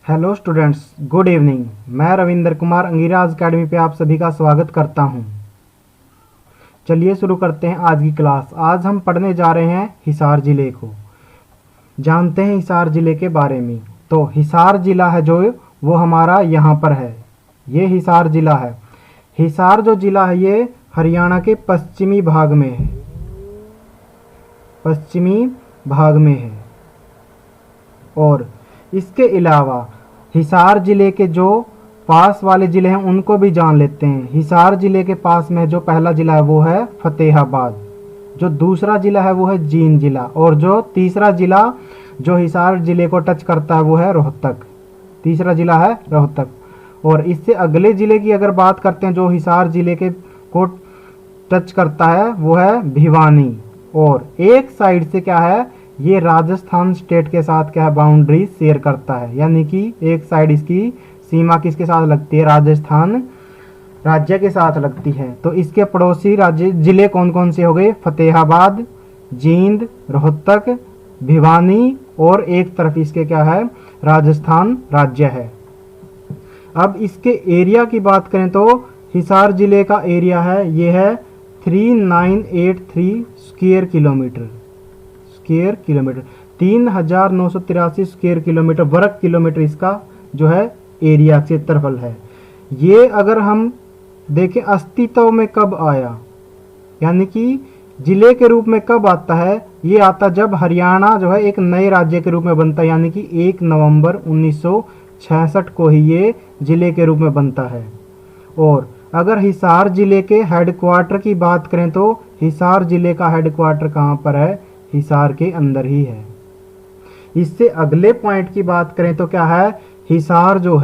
Hello students, good evening. मैं Ravinder Kumar Angiraj academy पे आप सभी का स्वागत करता हूं। चलिए शुरू करते हैं आज की क्लास। आज हम पढ़ने जा रहे हैं हिसार ज़िले को। जानते हैं हिसार ज़िले के बारे में। तो हिसार ज़िला है जो वो हमारा यहाँ पर है। ये हिसार ज़िला है। हिसार जो ज़िला है ये हरियाणा के पश्चिमी भाग में है। पश्चिमी भाग में है। और इसके अलावा हिसार ज़िले के जो पास वाले ज़िले हैं उनको भी जान लेते हैं। हिसार ज़िले के पास में जो पहला ज़िला है वो है फतेहाबाद, जो दूसरा ज़िला है वो है जींद ज़िला, और जो तीसरा ज़िला जो हिसार ज़िले को टच करता है वो है रोहतक। तीसरा ज़िला है रोहतक। और इससे अगले ज़िले की अगर बात करते हैं जो हिसार ज़िले के को टच करता है वो है भिवानी। और एक साइड से क्या है, ये राजस्थान स्टेट के साथ क्या है, बाउंड्री शेयर करता है। यानी कि एक साइड इसकी सीमा किसके साथ लगती है, राजस्थान राज्य के साथ लगती है। तो इसके पड़ोसी राज्य जिले कौन कौन से हो गए, फतेहाबाद, जींद, रोहतक, भिवानी, और एक तरफ इसके क्या है, राजस्थान राज्य है। अब इसके एरिया की बात करें तो हिसार जिले का एरिया है, ये है 3983 स्क्वायर किलोमीटर। 3983 स्क्वायर किलोमीटर, वर्ग किलोमीटर इसका जो है एरिया, क्षेत्रफल है। ये अगर हम देखें अस्तित्व में कब आया, यानी कि जिले के रूप में कब आता है, ये आता जब हरियाणा जो है एक नए राज्य के रूप में बनता है। यानी कि 1 नवंबर 1966 को ही ये जिले के रूप में बनता है। और अगर हिसार जिले के हेडक्वार्टर की बात करें तो हिसार जिले का हेडक्वार्टर कहाँ पर है, हिसार के अंदर ही है। इससे अगले पॉइंट की बात करें तो क्या है, हिसार जो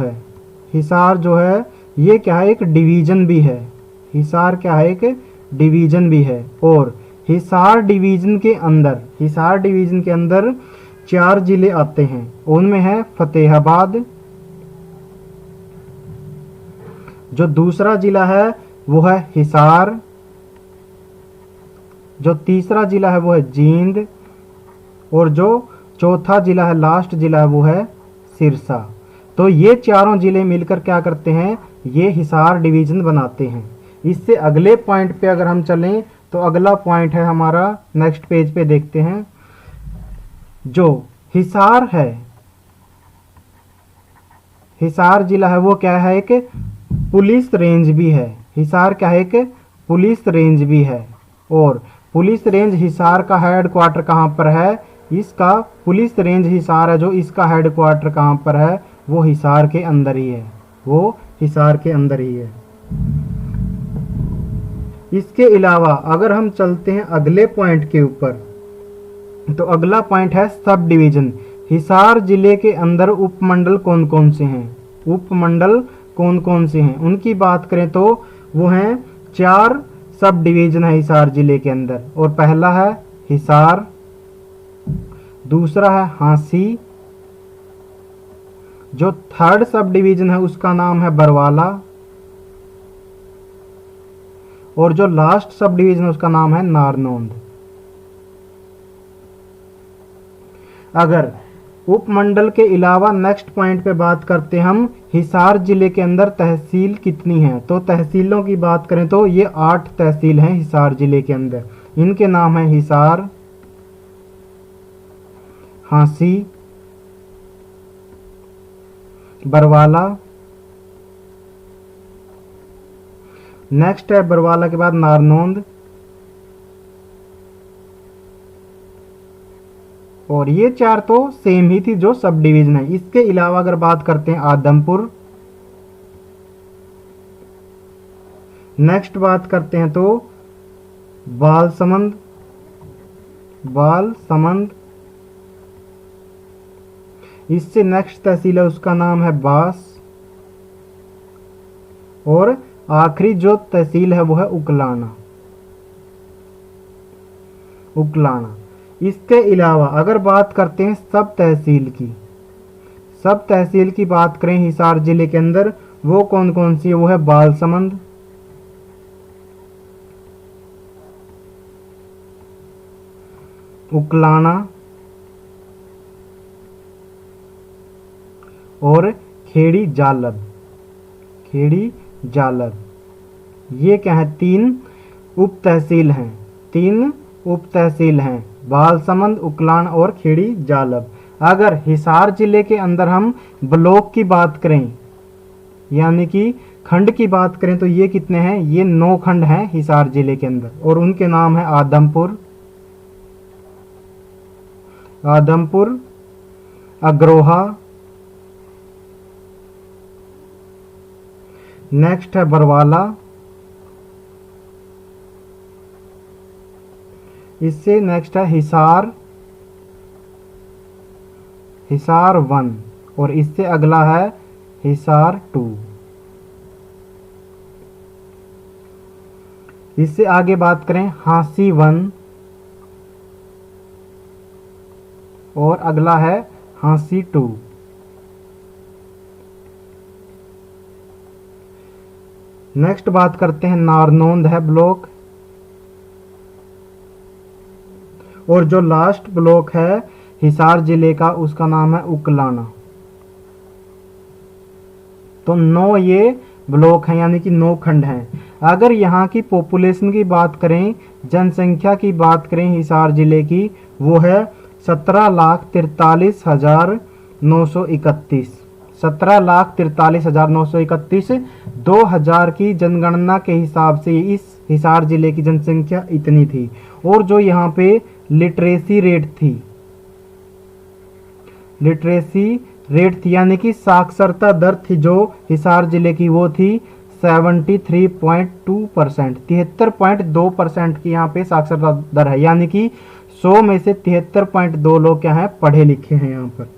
है ये क्या है, एक डिवीजन भी है। हिसार क्या है, एक डिवीजन भी है। और हिसार डिवीजन के अंदर 4 जिले आते हैं। उनमें है फतेहाबाद, जो दूसरा जिला है वो है हिसार, जो तीसरा जिला है वो है जींद, और जो चौथा जिला है, लास्ट जिला है वो है सिरसा। तो ये चारों जिले मिलकर क्या करते हैं, ये हिसार डिवीजन बनाते हैं। इससे अगले पॉइंट पे अगर हम चलें तो अगला पॉइंट है हमारा, नेक्स्ट पेज पे देखते हैं। जो हिसार है, हिसार जिला है वो क्या है, एक पुलिस रेंज भी है। हिसार क्या है, एक पुलिस रेंज भी है। और पुलिस रेंज हिसार का हेडक्वार्टर कहाँ पर है, इसका पुलिस रेंज हिसार है जो इसका हेडक्वार्टर कहाँ पर है, वो हिसार के अंदर ही है। इसके अलावा अगर हम चलते हैं अगले पॉइंट के ऊपर, तो अगला पॉइंट है सब डिवीजन। हिसार जिले के अंदर उपमंडल कौन कौन से हैं, उनकी बात करें तो वो हैं 4 सब डिवीजन है हिसार जिले के अंदर। और पहला है हिसार, दूसरा है हांसी, जो थर्ड सब डिवीजन है उसका नाम है बरवाला, और जो लास्ट सब डिवीजन है उसका नाम है नारनौंद। अगर उपमंडल के अलावा नेक्स्ट पॉइंट पे बात करते हैं हम, हिसार जिले के अंदर तहसील कितनी है, तो तहसीलों की बात करें तो ये 8 तहसील हैं हिसार जिले के अंदर। इनके नाम है हिसार, हांसी, बरवाला, नेक्स्ट है बरवाला के बाद नारनौंद, और ये 4 तो सेम ही थी जो सब डिवीजन है। इसके अलावा अगर बात करते हैं आदमपुर, नेक्स्ट बात करते हैं तो बालसमंद, इससे नेक्स्ट तहसील है उसका नाम है बास, और आखिरी जो तहसील है वो है उकलाना। इसके अलावा अगर बात करते हैं सब तहसील की बात करें हिसार जिले के अंदर, वो कौन कौन सी है, वो है बालसमंद, उकलाना, और खेड़ी जालब। खेड़ी जालब ये क्या है, 3 उप तहसील हैं। 3 उप तहसील हैं, बालसमंद, उकलान और खेड़ी जालब। अगर हिसार जिले के अंदर हम ब्लॉक की बात करें यानी कि खंड की बात करें तो ये कितने हैं, ये 9 खंड हैं हिसार जिले के अंदर और उनके नाम है आदमपुर, आदमपुर, अग्रोहा, नेक्स्ट है बरवाला, इससे नेक्स्ट है हिसार, हिसार 1 और इससे अगला है हिसार 2। इससे आगे बात करें हांसी 1 और अगला है हांसी 2। नेक्स्ट बात करते हैं नारनौंद है ब्लॉक और जो लास्ट ब्लॉक है हिसार जिले का उसका नाम है उकलाना। तो 9 ये ब्लॉक हैं यानी कि 9 खंड हैं। अगर यहाँ की पॉपुलेशन की बात करें, जनसंख्या की बात करें हिसार जिले की, वो है 17,43,931। 17,43,931 2000 की जनगणना के हिसाब से इस हिसार जिले की जनसंख्या इतनी थी। और जो यहाँ पे लिटरेसी रेट थी, लिटरेसी रेट थी यानी कि साक्षरता दर थी जो हिसार जिले की, वो थी 73.2%। 73.2% की यहाँ पे साक्षरता दर है यानी कि 100 में से 73.2 लोग क्या हैं, पढ़े लिखे हैं यहाँ पर।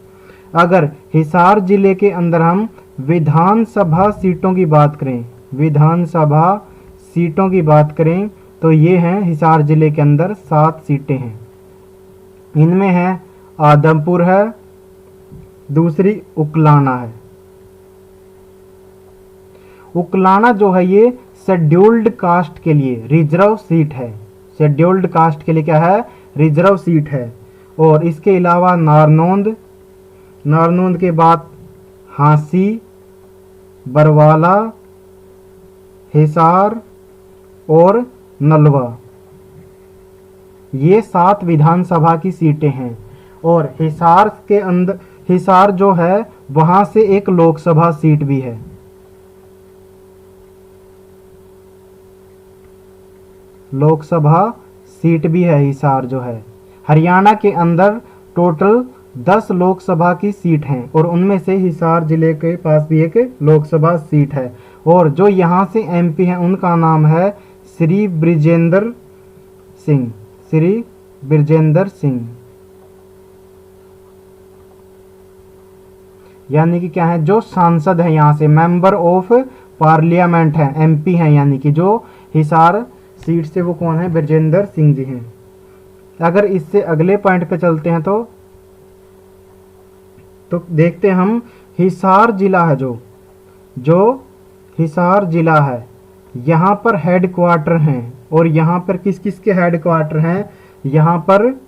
अगर हिसार जिले के अंदर हम विधानसभा सीटों की बात करें, विधानसभा सीटों की बात करें तो ये हैं हिसार जिले के अंदर 7 सीटें हैं। इनमें है आदमपुर है, दूसरी उकलाना है। उकलाना जो है ये शेड्यूल्ड कास्ट के लिए रिजर्व सीट है। शेड्यूल्ड कास्ट के लिए क्या है, रिजर्व सीट है। और इसके अलावा नारनौंद, नारनौंद के बाद हांसी, बरवाला, हिसार और नलवा, ये 7 विधानसभा की सीटें हैं। और हिसार के अंदर, हिसार जो है वहां से एक लोकसभा सीट भी है। लोकसभा सीट भी है हिसार जो है। हरियाणा के अंदर टोटल 10 लोकसभा की सीट हैं और उनमें से हिसार जिले के पास भी एक लोकसभा सीट है। और जो यहाँ से एमपी हैं उनका नाम है श्री बृजेंद्र सिंह, श्री बृजेंद्र सिंह, यानी कि क्या है, जो सांसद है यहाँ से, मेंबर ऑफ पार्लियामेंट है, एमपी हैं, यानी कि जो हिसार सीट से वो कौन है, बृजेंद्र सिंह जी हैं। अगर इससे अगले पॉइंट पे चलते हैं तो देखते हैं हम हिसार जिला है, जो हिसार जिला है यहाँ पर हेड क्वार्टर हैं। और यहाँ पर किस किस के हेड क्वार्टर हैं, यहाँ पर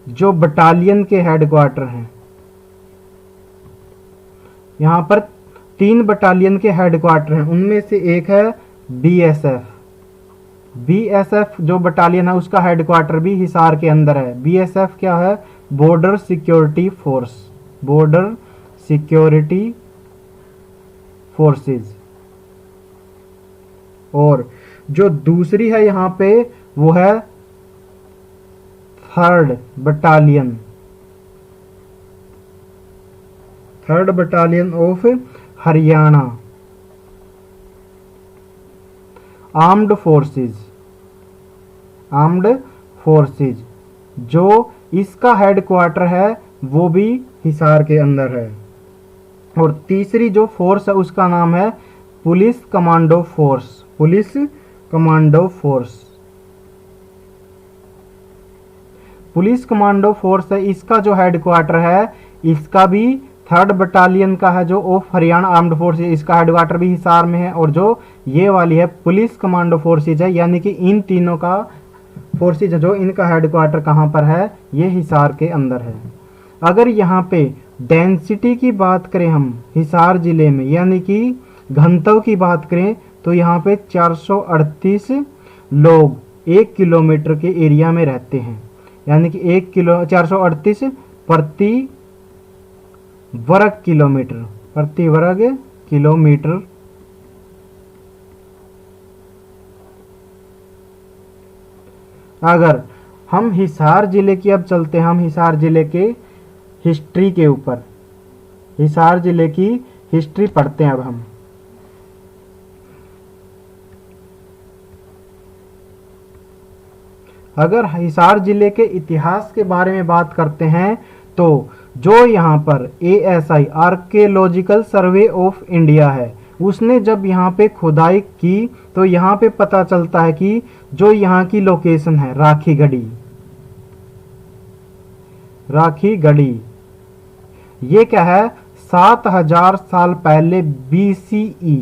जो बटालियन के हेड क्वार्टर हैं, यहाँ पर 3 बटालियन के हेड क्वार्टर हैं। उनमें से एक है बीएसएफ। बीएसएफ जो बटालियन है उसका हेड क्वार्टर भी हिसार के अंदर है। बीएसएफ क्या है, border security force, border security forces. और जो दूसरी है यहाँ पे वो है 3rd battalion, 3rd battalion of Haryana armed forces, armed forces. जो इसका हेड क्वार्टर है वो भी हिसार के अंदर है। और तीसरी जो फोर्स है उसका नाम है police commando force, police commando force. Police commando force है, इसका जो हेड क्वार्टर है, इसका भी 3rd बटालियन का है जो ऑफ हरियाणा आर्म्ड फोर्सेज, इसका हेडक्वार्टर भी हिसार में है। और जो ये वाली है पुलिस कमांडो फोर्सेज है, यानी कि इन तीनों का फोर्सेज जो इनका हेडक्वार्टर कहाँ पर है, ये हिसार के अंदर है। अगर यहाँ पे डेंसिटी की बात करें हम हिसार जिले में, यानी कि घनत्व की बात करें, तो यहाँ पे 438 लोग 1 किलोमीटर के एरिया में रहते हैं, यानी कि 438 प्रति वर्ग किलोमीटर। अगर हम हिसार जिले की अब चलते हैं, हम हिसार जिले के हिस्ट्री के ऊपर, हिसार जिले की हिस्ट्री पढ़ते हैं अब हम। अगर हिसार जिले के इतिहास के बारे में बात करते हैं तो जो यहाँ पर ASI archaeological survey of India है, उसने जब यहाँ पे खुदाई की तो यहाँ पे पता चलता है कि जो यहाँ की लोकेशन है राखी गढ़ी, ये क्या है, 7000 साल पहले BCE,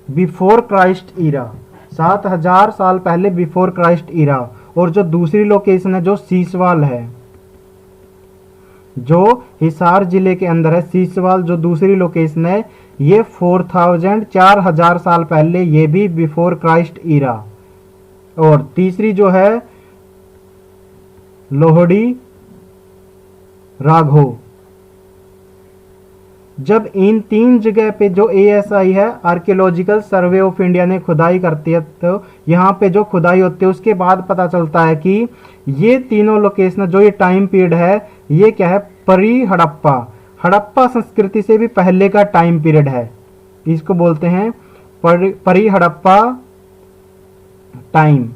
बिफोर क्राइस्ट ईरा, 7000 साल पहले बिफोर क्राइस्ट ईरा। और जो दूसरी लोकेशन है जो सीसवाल है, जो हिसार जिले के अंदर है, सीसवाल जो दूसरी लोकेशन है, ये 4000 साल पहले, ये भी बिफोर क्राइस्ट ईरा। और तीसरी जो है लोहड़ी राघो। जब इन 3 जगह पे जो ASI है आर्कियोलॉजिकल सर्वे ऑफ इंडिया ने खुदाई करती है, तो यहाँ पे जो खुदाई होती है उसके बाद पता चलता है कि ये तीनों लोकेशन जो ये टाइम पीरियड है, ये क्या है, परी हड़प्पा संस्कृति से भी पहले का टाइम पीरियड है। इसको बोलते हैं परी हड़प्पा टाइम।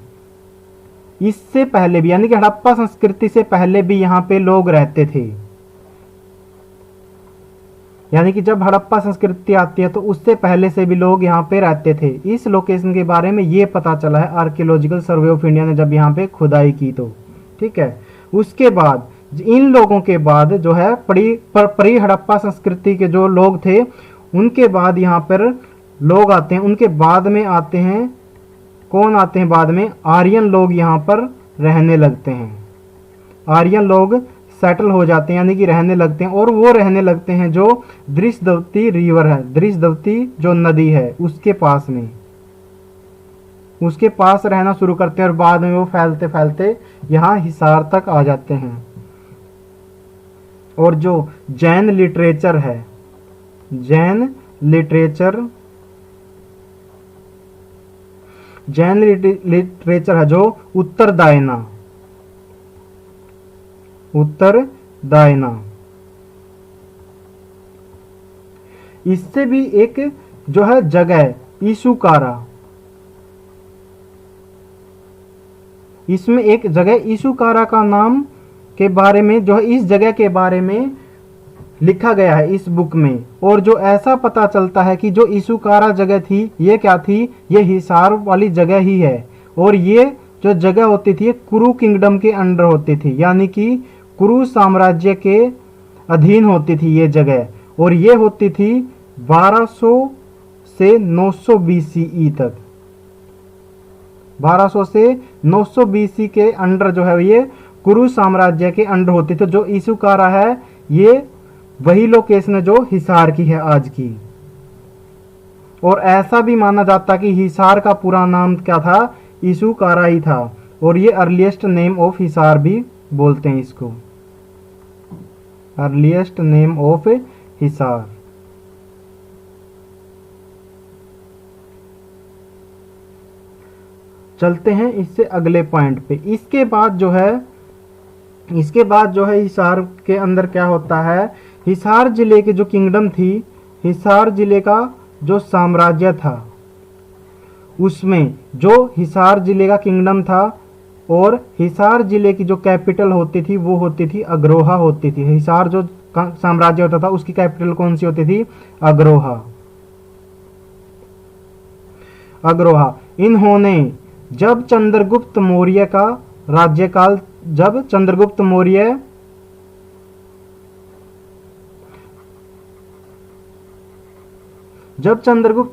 इससे पहले भी, यानी कि हड़प्पा संस्कृति से पहले भी यहाँ पे लोग रहते थे, यानी कि जब हड़प्पा संस्कृति आती है तो उससे पहले से भी लोग यहाँ पे रहते थे। इस लोकेशन के बारे में ये पता चला है आर्कियोलॉजिकल सर्वे ऑफ इंडिया ने जब यहाँ पे खुदाई की तो, ठीक है। उसके बाद इन लोगों के बाद जो है परी हड़प्पा संस्कृति के जो लोग थे, उनके बाद यहाँ पर लोग आते हैं। उनके बाद में आते हैं, कौन आते हैं बाद में, आर्यन लोग यहाँ पर रहने लगते हैं। आर्यन लोग सेटल हो जाते हैं, यानी कि रहने लगते हैं। और वो रहने लगते हैं जो दृशदवती रिवर है, दृशदवती जो नदी है उसके पास में, उसके पास रहना शुरू करते हैं। और बाद में वो फैलते फैलते यहाँ हिसार तक आ जाते हैं। और जो जैन लिटरेचर है, जैन लिटरेचर है जो उत्तरदायना इससे भी एक जो है जगह ईशुकारा, इसमें एक जगह ईशुकारा का नाम के बारे में जो है, इस जगह के बारे में लिखा गया है इस बुक में। और जो ऐसा पता चलता है कि जो ईशुकारा जगह थी, ये क्या थी, ये हिसार वाली जगह ही है। और ये जो जगह होती थी, कुरु किंगडम के अंडर होती थी, यानी कि कुरु साम्राज्य के अधीन होती थी ये जगह। और ये होती थी 1200 से 900 BCE तक, 1200 से 900 BC के अंडर जो है ये कुरु साम्राज्य के अंडर होती थी। जो ईशुकारा है ये वही लोकेशन है जो हिसार की है आज की। और ऐसा भी माना जाता कि हिसार का पूरा नाम क्या था, ईशुकारा ही था। और ये अर्लीस्ट नेम ऑफ हिसार भी बोलते हैं इसको, अर्लीस्ट नेम ऑफ हिसार। चलते हैं इससे अगले पॉइंट पे। इसके बाद जो है हिसार के अंदर क्या होता है, हिसार जिले की जो किंगडम थी, हिसार जिले का जो साम्राज्य था, उसमें जो हिसार जिले का किंगडम था और हिसार जिले की जो कैपिटल होती थी वो होती थी अग्रोहा होती थी। हिसार जो साम्राज्य होता था उसकी कैपिटल कौन सी होती थी, अग्रोहा। इन्होंने जब चंद्रगुप्त मौर्य का राज्यकाल, जब चंद्रगुप्त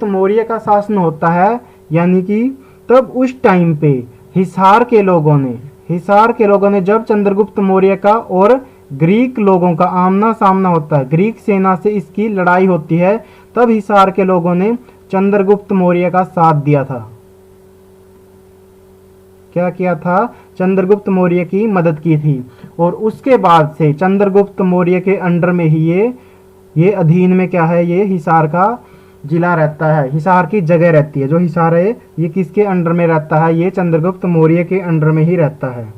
मौर्य का शासन होता है, यानी कि तब उस टाइम पे हिसार के लोगों ने जब चंद्रगुप्त मौर्य का और ग्रीक लोगों का आमना सामना होता है, ग्रीक सेना से इसकी लड़ाई होती है, तब हिसार के लोगों ने चंद्रगुप्त मौर्य का साथ दिया था। क्या किया था? चंद्रगुप्त मौर्य की मदद की थी। और उसके बाद से चंद्रगुप्त मौर्य के अंडर में ही ये अधीन में क्या है, ये हिसार का जिला रहता है, हिसार की जगह रहती है। जो हिसार है ये किसके अंडर में रहता है? ये चंद्रगुप्त मौर्य के अंडर में ही रहता है।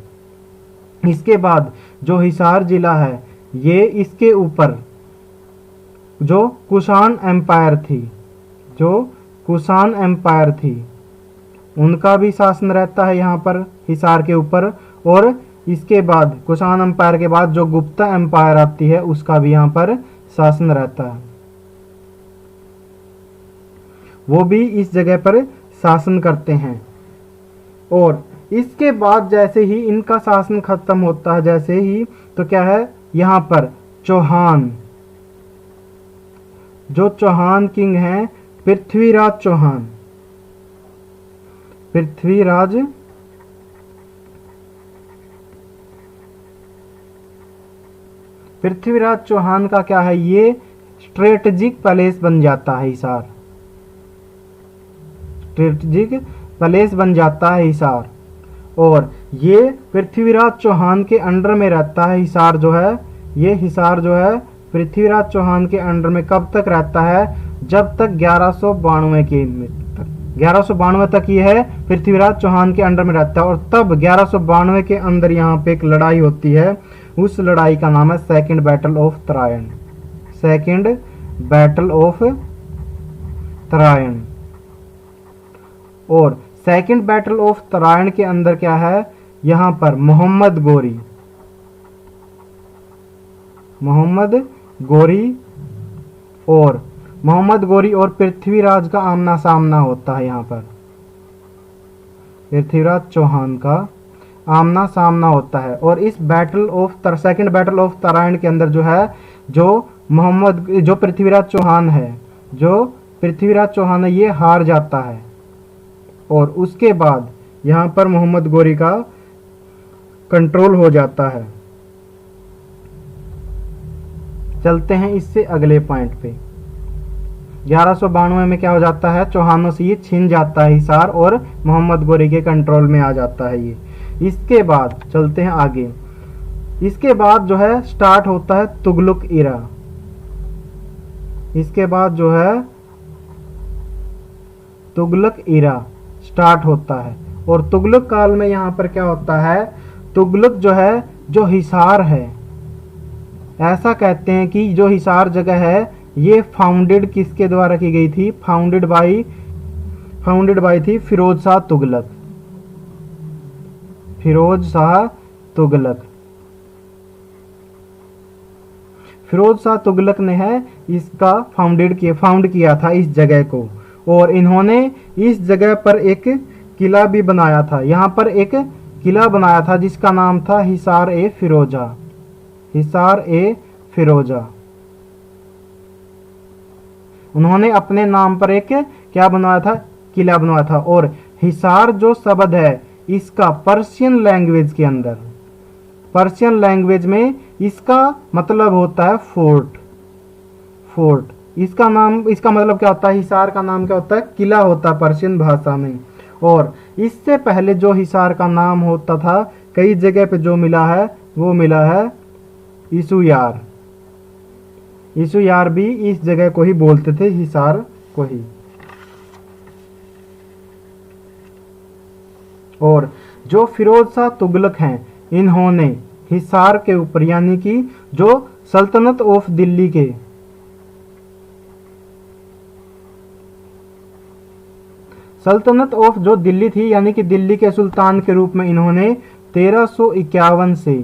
इसके बाद जो हिसार जिला है, ये इसके ऊपर जो कुषाण एम्पायर थी, जो कुषाण एम्पायर थी, उनका भी शासन रहता है यहाँ पर हिसार के ऊपर। और इसके बाद कुषाण एम्पायर के बाद जो गुप्ता एम्पायर आती है, उसका भी यहाँ पर शासन रहता है, वो भी इस जगह पर शासन करते हैं। और इसके बाद जैसे ही इनका शासन खत्म होता है, जैसे ही, तो क्या है यहाँ पर चौहान, जो चौहान किंग हैं, पृथ्वीराज चौहान, पृथ्वीराज चौहान का क्या है, ये स्ट्रेटेजिक पैलेस बन जाता है हिसार, स्ट्रेटेजिक पैलेस बन जाता है हिसार। और ये पृथ्वीराज चौहान के अंडर में रहता है हिसार जो है, ये हिसार जो है पृथ्वीराज चौहान के अंडर में कब तक रहता है? जब तक 1192 के तक, 1192 तक ये है पृथ्वीराज चौहान के अंडर में रहता है। और तब 1192 के अंदर यहाँ पे एक लड़ाई होती है, उस लड़ाई का नाम है second battle of Tarain, second battle of Tarain. और सेकंड बैटल ऑफ तरायण के अंदर क्या है, यहाँ पर मोहम्मद गोरी और पृथ्वीराज का आमना सामना होता है। यहाँ पर पृथ्वीराज चौहान का आमना सामना होता है। और इस सेकंड बैटल ऑफ तरायण के अंदर जो है, जो पृथ्वीराज चौहान है, ये हार जाता है। और उसके बाद यहाँ पर मोहम्मद गोरी का कंट्रोल हो जाता है। चलते हैं इससे अगले पॉइंट पे। 1192 में क्या हो जाता है, चौहानों से ये छिन जाता है हिसार और मोहम्मद गोरी के कंट्रोल में आ जाता है ये। इसके बाद चलते हैं आगे। इसके बाद जो है स्टार्ट होता है तुगलक इरा। इसके बाद जो है तुगलक इरा स्टार्ट होता है। और तुगलक काल में यहाँ पर क्या होता है, तुगलक जो है, जो हिसार है, ऐसा कहते हैं कि जो हिसार जगह है ये फाउंडेड किसके द्वारा की गई थी? फाउंडेड बाई थी फिरोज शाह तुगलक, फिरोज शाह तुगलक ने है इसका फाउंड किया था इस जगह को। और इन्होंने इस जगह पर एक किला भी बनाया था। यहाँ पर एक किला बनाया था जिसका नाम था हिसार ए फिरोजा। उन्होंने अपने नाम पर एक क्या बनवाया था? किला बनवाया था। और हिसार जो शब्द है इसका पर्शियन लैंग्वेज में इसका मतलब होता है फोर्ट। इसका मतलब क्या होता है? हिसार का नाम क्या होता है? किला होता है पर्शियन भाषा में। और इससे पहले जो हिसार का नाम होता था, कई जगह पे जो मिला है वो मिला है ईसुयार भी इस जगह को ही बोलते थे, हिसार को ही। और जो फिरोज शाह तुगलक हैं, इन्होंने हिसार के ऊपर यानी कि जो सल्तनत ऑफ जो दिल्ली थी यानी कि दिल्ली के सुल्तान के रूप में इन्होंने 1351 से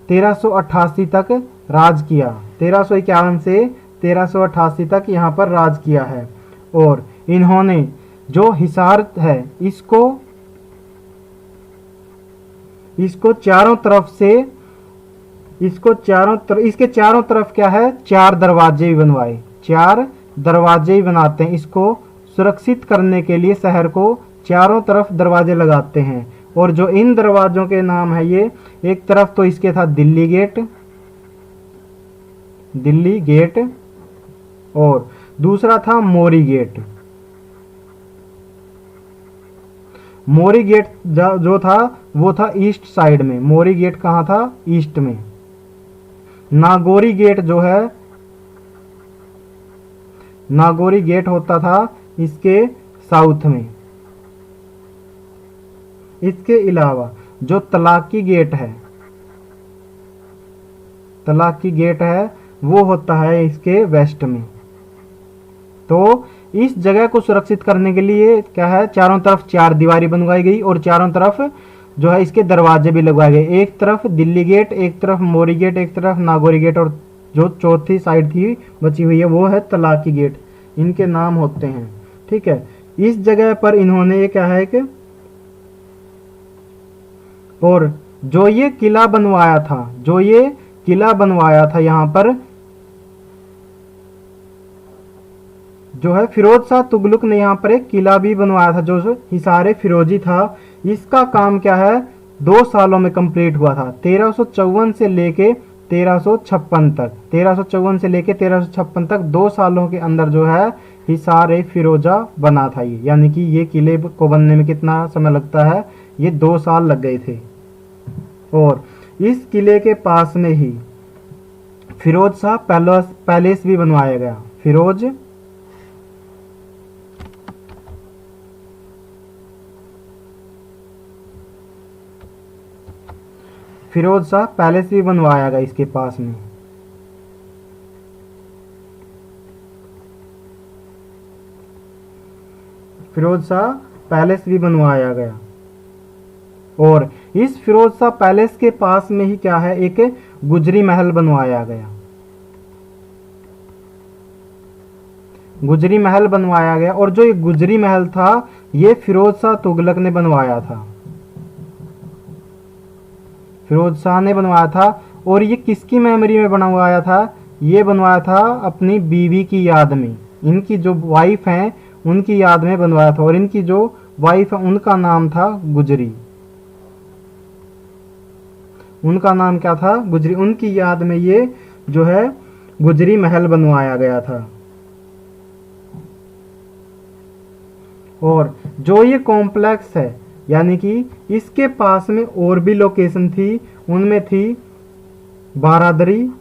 1388 तक राज किया। 1351 से 1388 तक यहाँ पर राज किया है। और इन्होंने जो हिसार है इसके चारों तरफ क्या है? 4 दरवाजे भी बनवाए। 4 दरवाजे ही बनाते हैं। इसको सुरक्षित करने के लिए शहर को चारों तरफ दरवाजे लगाते हैं। और जो इन दरवाजों के नाम है, ये एक तरफ तो इसके था दिल्ली गेट, दिल्ली गेट, और दूसरा था मोरी गेट। मोरी गेट जो था वो था ईस्ट साइड में। मोरी गेट कहाँ था? ईस्ट में। नागौरी गेट जो है, नागौरी गेट होता था इसके साउथ में। इसके अलावा जो तलाकी गेट है, तलाकी गेट है वो होता है इसके वेस्ट में। तो इस जगह को सुरक्षित करने के लिए क्या है, चारों तरफ चार दीवारी बनवाई गई और चारों तरफ जो है इसके दरवाजे भी लगवाए गए। एक तरफ दिल्ली गेट, एक तरफ मोरी गेट, एक तरफ नागौरी गेट, और जो चौथी साइड थी बची हुई है वो है तलाकी गेट। इनके नाम होते हैं। ठीक है, इस जगह पर इन्होंने ये क्या है कि, और जो ये किला बनवाया था, जो ये किला बनवाया था यहाँ पर जो है फिरोज शाह तुगलक ने यहाँ पर एक किला भी बनवाया था जो हिसार फिरोजी था। इसका काम क्या है, 2 सालों में कंप्लीट हुआ था। 1354 से लेके 1356 तक, 1354 से लेके 1356 तक 2 सालों के अंदर जो है हिसार फिरोजा बना था ये। यानी कि ये किले को बनने में कितना समय लगता है, ये 2 साल लग गए थे। और इस किले के पास में ही फिरोज शाह पैलेस भी बनवाया गया। फिरोज शाह पैलेस भी बनवाया गया इसके पास में। फिरोज शाह पैलेस भी बनवाया गया। और इस फिरोज शाह पैलेस के पास में ही क्या है, एक गुजरी महल बनवाया गया। गुजरी महल बनवाया गया। और जो ये गुजरी महल था ये फिरोज शाह तुगलक ने बनवाया था, फिरोज शाह ने बनवाया था। और ये किसकी मेमोरी में बनवाया था, ये बनवाया था अपनी बीवी की याद में। इनकी जो वाइफ हैं उनकी याद में बनवाया था। और इनकी जो वाइफ है उनका नाम था गुजरी। उनका नाम क्या था, गुजरी। उनकी याद में ये जो है गुजरी महल बनवाया गया था। और जो ये कॉम्प्लेक्स है, यानी कि इसके पास में और भी लोकेशन थी, उनमें थी बारादरी।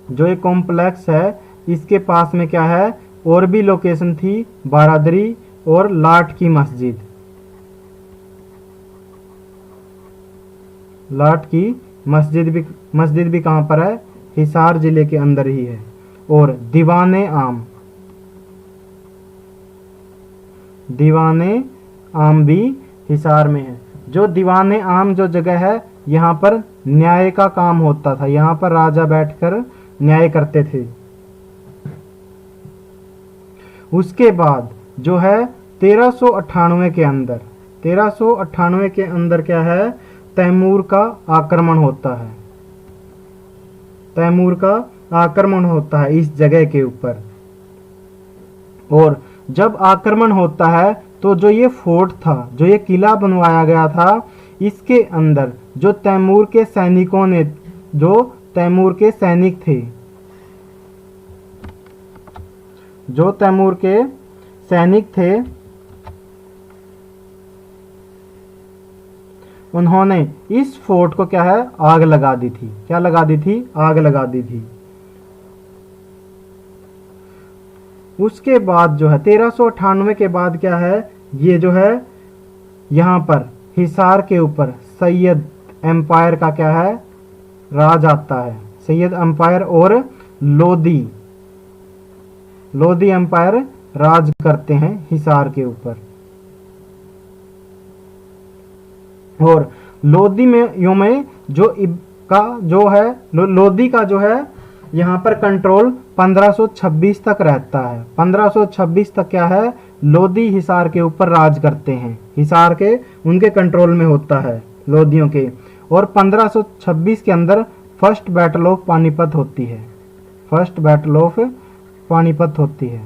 जो ये कॉम्प्लेक्स है इसके पास में क्या है, और भी लोकेशन थी, बारादरी और लाट की मस्जिद। लाट की मस्जिद भी कहाँ पर है, हिसार जिले के अंदर ही है। और दीवाने आम भी हिसार में है। जो दीवाने आम जो जगह है, यहाँ पर न्याय का काम होता था। यहाँ पर राजा बैठकर न्याय करते थे। उसके बाद जो है 1398 के अंदर क्या है, तैमूर का आक्रमण होता है। तैमूर का आक्रमण होता है इस जगह के ऊपर। और जब आक्रमण होता है तो जो ये फोर्ट था, जो ये किला बनवाया गया था, इसके अंदर जो तैमूर के सैनिकों ने, जो तैमूर के सैनिक थे, जो तैमूर के सैनिक थे, उन्होंने इस फोर्ट को क्या है, आग लगा दी थी। क्या लगा दी थी, आग लगा दी थी। उसके बाद जो है 1398 के बाद क्या है, ये जो है यहाँ पर हिसार के ऊपर सैयद एम्पायर का क्या है, राज आता है। सैयद एम्पायर और लोधी एम्पायर राज करते हैं हिसार के ऊपर। और लोधी में लोधी का जो है यहाँ पर कंट्रोल 1526 तक रहता है। 1526 तक क्या है, लोधी हिसार के ऊपर राज करते हैं। हिसार के उनके कंट्रोल में होता है, लोधियों के। और 1526 के अंदर फर्स्ट बैटल ऑफ पानीपत होती है। फर्स्ट बैटल ऑफ पानीपत होती है।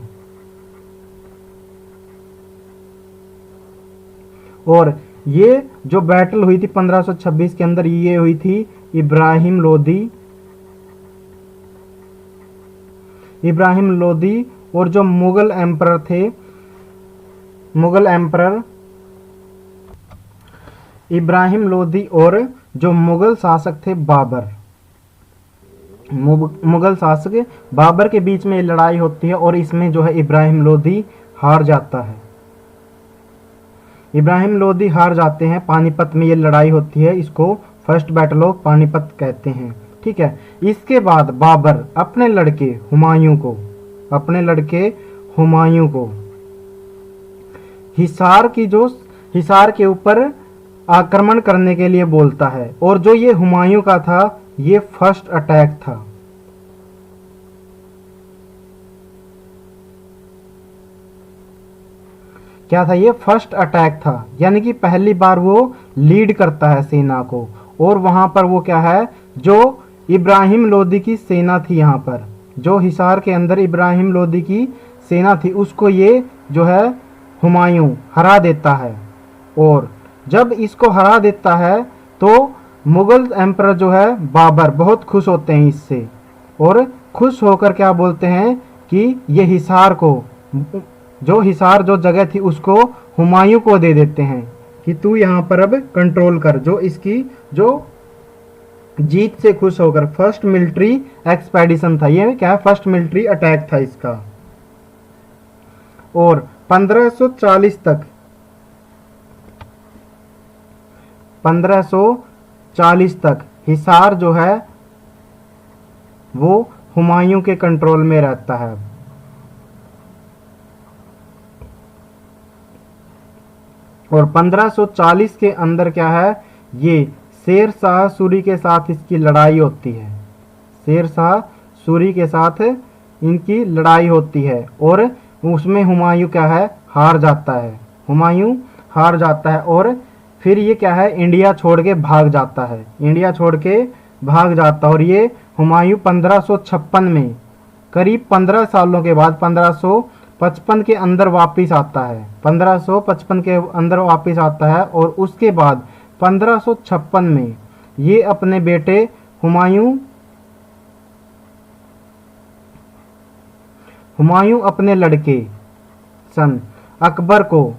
और ये जो बैटल हुई थी 1526 के अंदर, ये हुई थी इब्राहिम लोदी और जो मुगल एम्परर थे, मुगल एम्परर इब्राहिम लोदी और जो मुगल शासक थे बाबर, मुगल शासक बाबर के बीच में ये लड़ाई होती है और इसमें जो है इब्राहिम लोदी हार जाता है। इब्राहिम लोदी हार जाते हैं, पानीपत में ये लड़ाई होती है, इसको फर्स्ट बैटल ऑफ पानीपत कहते हैं। ठीक है, इसके बाद बाबर अपने लड़के हुमायूं को हिसार के ऊपर आक्रमण करने के लिए बोलता है। और जो ये हुमायूं का था, ये फर्स्ट अटैक था। क्या था? ये फर्स्ट अटैक था, यानी कि पहली बार वो लीड करता है सेना को। और वहां पर वो क्या है, जो इब्राहिम लोदी की सेना थी, यहाँ पर जो हिसार के अंदर इब्राहिम लोदी की सेना थी, उसको ये जो है हुमायूं हरा देता है। और जब इसको हरा देता है तो मुगल एम्परर जो है बाबर बहुत खुश होते हैं इससे, और खुश होकर क्या बोलते हैं कि ये हिसार जो जगह थी उसको हुमायूं को दे देते हैं कि तू यहाँ पर अब कंट्रोल कर। जो इसकी जो जीत से खुश होकर, फर्स्ट मिलिट्री एक्सपेडिशन था ये, क्या है, फर्स्ट मिलिट्री अटैक था इसका। और 1540 तक हिसार जो है वो हुमायूं के कंट्रोल में रहता है। और 1540 के अंदर क्या है, ये शेर शाह सूरी के साथ इसकी लड़ाई होती है। शेर शाह सूरी के साथ इनकी लड़ाई होती है और उसमें हुमायूं क्या है, हार जाता है। हुमायूं हार जाता है और फिर ये क्या है, इंडिया छोड़ के भाग जाता है। और ये हुमायूं 1556 में, करीब 15 सालों के बाद 1555 के अंदर वापस आता है। 1555 के अंदर वापस आता है और उसके बाद 1556 में ये अपने बेटे हुमायूं अपने लड़के सन अकबर को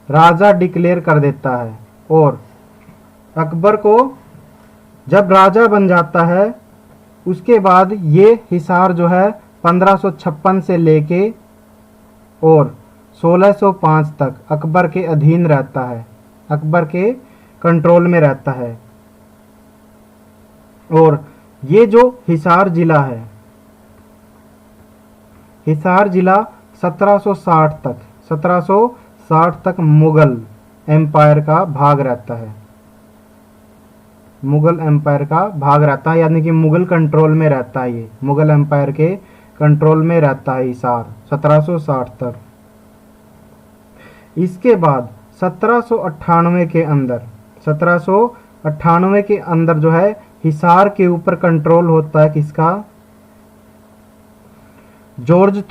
राजा डिक्लेयर कर देता है। और अकबर को जब राजा बन जाता है, उसके बाद ये हिसार जो है 1556 से लेके और 1605 तक अकबर के अधीन रहता है, अकबर के कंट्रोल में रहता है। और ये जो हिसार जिला है, हिसार जिला 1760 तक मुगल एम्पायर का भाग रहता है। यानी कि मुगल कंट्रोल में रहता है। ये मुगल एम्पायर के कंट्रोल में रहता है हिसार 1760 तक। इसके बाद 1798 के अंदर जो है हिसार के ऊपर कंट्रोल होता है किसका, जॉर्ज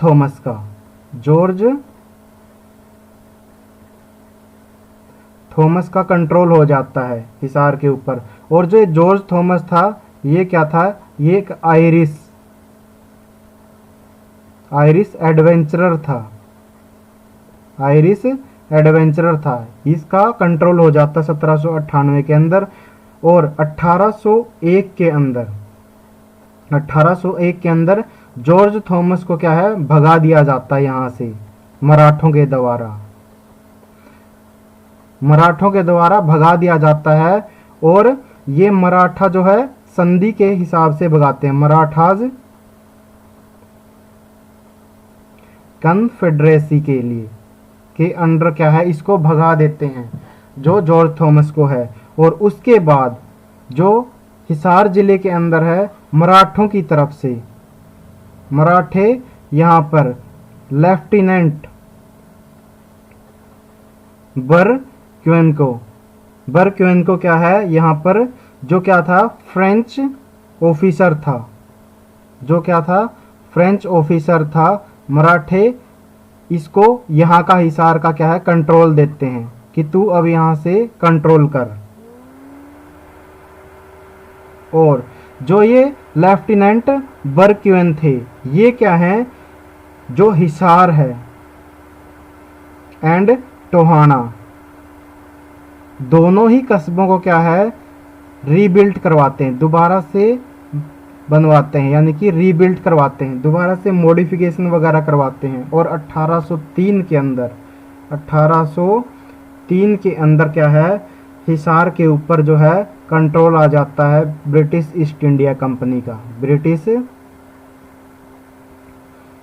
थॉमस का कंट्रोल हो जाता है हिसार के ऊपर। और जो जॉर्ज थॉमस था, ये क्या था, ये एक आयरिश एडवेंचरर था। इसका कंट्रोल हो जाता 1798 के अंदर। और 1801 के अंदर जॉर्ज थॉमस को क्या है, भगा दिया जाता है यहाँ से मराठों के द्वारा भगा दिया जाता है। और ये मराठा जो है संधि के हिसाब से भगाते हैं, मराठाज कन्फेडरेसी के अंडर क्या है, इसको भगा देते हैं जो जॉर्ज थॉमस को है। और उसके बाद जो हिसार जिले के अंदर है, मराठों की तरफ से मराठे यहाँ पर लेफ्टिनेंट बरक्वेनको क्या है, यहाँ पर जो क्या था, फ्रेंच ऑफिसर था। मराठे इसको यहाँ का हिसार का क्या है, कंट्रोल देते हैं कि तू अब यहाँ से कंट्रोल कर। और जो ये लेफ्टिनेंट बरक्यून थे, ये क्या है, जो हिसार है एंड टोहाना, दोनों ही कस्बों को क्या है, रीबिल्ड करवाते हैं, दोबारा से बनवाते हैं, यानी कि रीबिल्ड करवाते हैं, दोबारा से मॉडिफिकेशन वगैरह करवाते हैं। और 1803 के अंदर क्या है, हिसार के ऊपर जो है कंट्रोल आ जाता है ब्रिटिश ईस्ट इंडिया कंपनी का, ब्रिटिश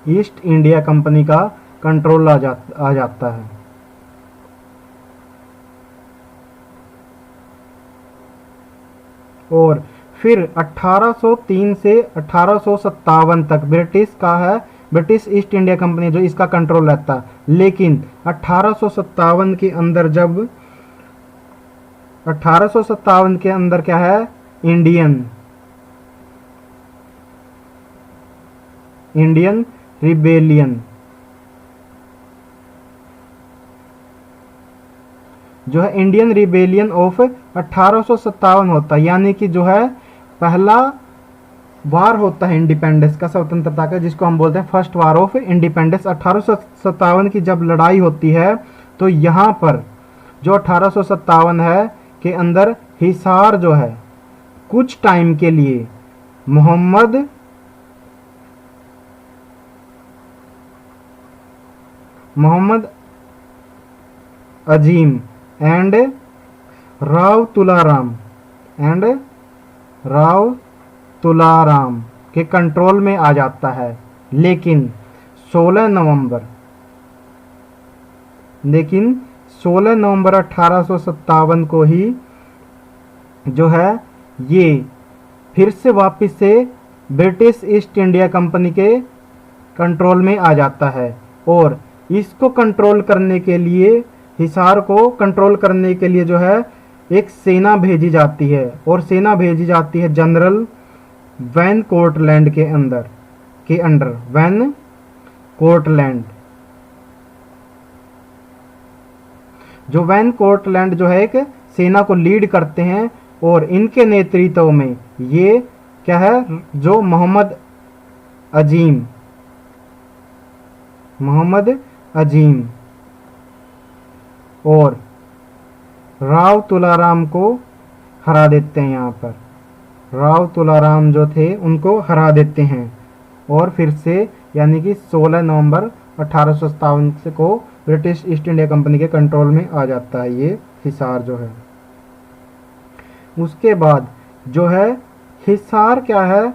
ईस्ट इंडिया कंपनी का कंट्रोल आ जाता है। और फिर 1803 से 1857 तक ब्रिटिश का है, ब्रिटिश ईस्ट इंडिया कंपनी जो इसका कंट्रोल रहता है। लेकिन 1857 के अंदर जब 1857 के अंदर क्या है, इंडियन रिबेलियन जो है, इंडियन रिबेलियन ऑफ 1857 होता है, यानी कि जो है पहला वार होता है इंडिपेंडेंस का, स्वतंत्रता का, जिसको हम बोलते हैं फर्स्ट वार ऑफ इंडिपेंडेंस। 1857 की जब लड़ाई होती है तो यहाँ पर जो 1857 है के अंदर हिसार जो है कुछ टाइम के लिए मोहम्मद अजीम एंड राव तुलाराम के कंट्रोल में आ जाता है। लेकिन 16 नवंबर 1857 को ही जो है ये फिर से वापस से ब्रिटिश ईस्ट इंडिया कंपनी के कंट्रोल में आ जाता है। और इसको कंट्रोल करने के लिए, हिसार को कंट्रोल करने के लिए जो है एक सेना भेजी जाती है, और सेना भेजी जाती है जनरल वैन कोर्टलैंड के अंडर वैन कोर्टलैंड। जो वैन कोर्टलैंड जो है एक सेना को लीड करते हैं, और इनके नेतृत्व में ये क्या है, जो मोहम्मद अजीम और राव तुलाराम को हरा देते हैं। यहाँ पर राव तुलाराम जो थे उनको हरा देते हैं, और फिर से यानी कि 16 नवंबर 1857 को ब्रिटिश ईस्ट इंडिया कंपनी के कंट्रोल में आ जाता है ये हिसार जो है। उसके बाद जो है हिसार क्या है,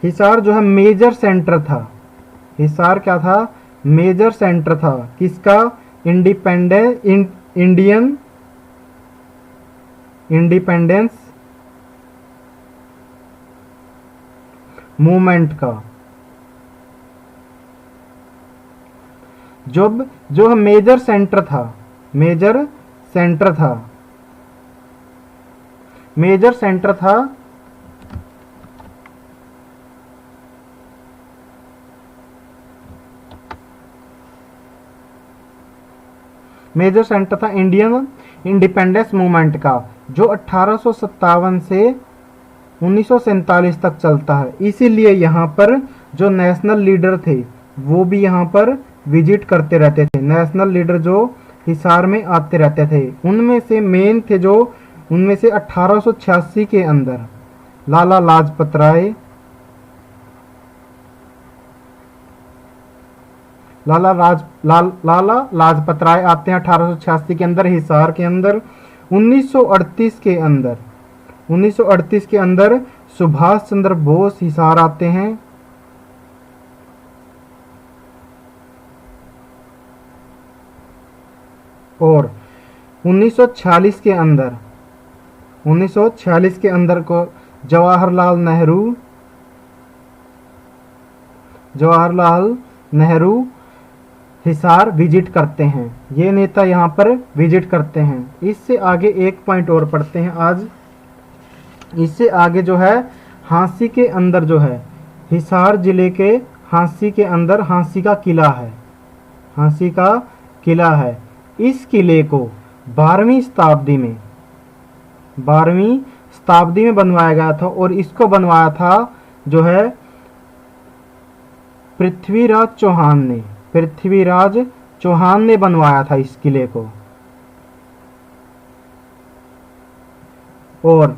हिसार जो है मेजर सेंटर था। हिसार क्या था, मेजर सेंटर था किसका, इंडियन इंडिपेंडेंस मूवमेंट का। जो मेजर सेंटर था, मेजर सेंटर था इंडियन इंडिपेंडेंस मूवमेंट का, जो 1857 से 1947 तक चलता है। इसीलिए यहाँ पर जो नेशनल लीडर थे वो भी यहाँ पर विजिट करते रहते थे। नेशनल लीडर जो हिसार में आते रहते थे, उनमें से मेन थे जो, उनमें से 1886 के अंदर लाला लाजपत राय आते हैं 1886 के अंदर हिसार के अंदर। 1938 के अंदर सुभाष चंद्र बोस हिसार आते हैं। और 1946 के अंदर को जवाहरलाल नेहरू हिसार विजिट करते हैं। ये नेता यहाँ पर विजिट करते हैं। इससे आगे एक पॉइंट और पढ़ते हैं आज। इससे आगे जो है हांसी के अंदर जो है, हिसार जिले के हांसी के अंदर हांसी का किला है। इस किले को 12वीं शताब्दी में बनवाया गया था और इसको बनवाया था जो है पृथ्वीराज चौहान ने बनवाया था इस किले को। और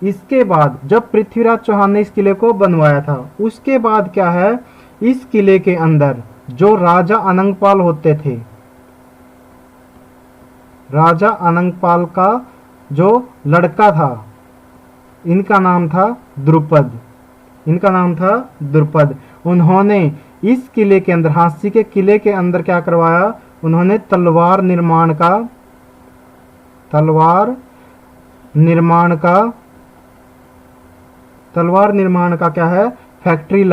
इसके बाद जब पृथ्वीराज चौहान ने इस किले को बनवाया था, उसके बाद क्या है, इस किले के अंदर जो राजा अनंगपाल होते थे, राजा अनंगपाल का जो लड़का था, इनका नाम था द्रुपद। उन्होंने इस किले के अंदर, झांसी के किले के अंदर क्या करवाया, उन्होंने तलवार निर्माण का क्या है, फैक्ट्री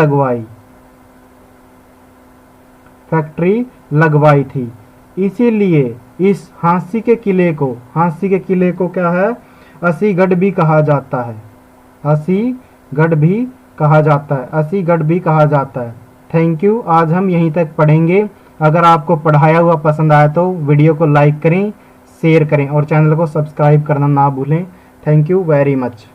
लगवाई थी। इसीलिए इस झांसी के किले को क्या है, असीगढ़ भी कहा जाता है। Thank you. आज हम यहीं तक पढ़ेंगे। अगर आपको पढ़ाया हुआ पसंद आया तो वीडियो को लाइक करें, शेयर करें और चैनल को सब्सक्राइब करना ना भूलें। Thank you very much.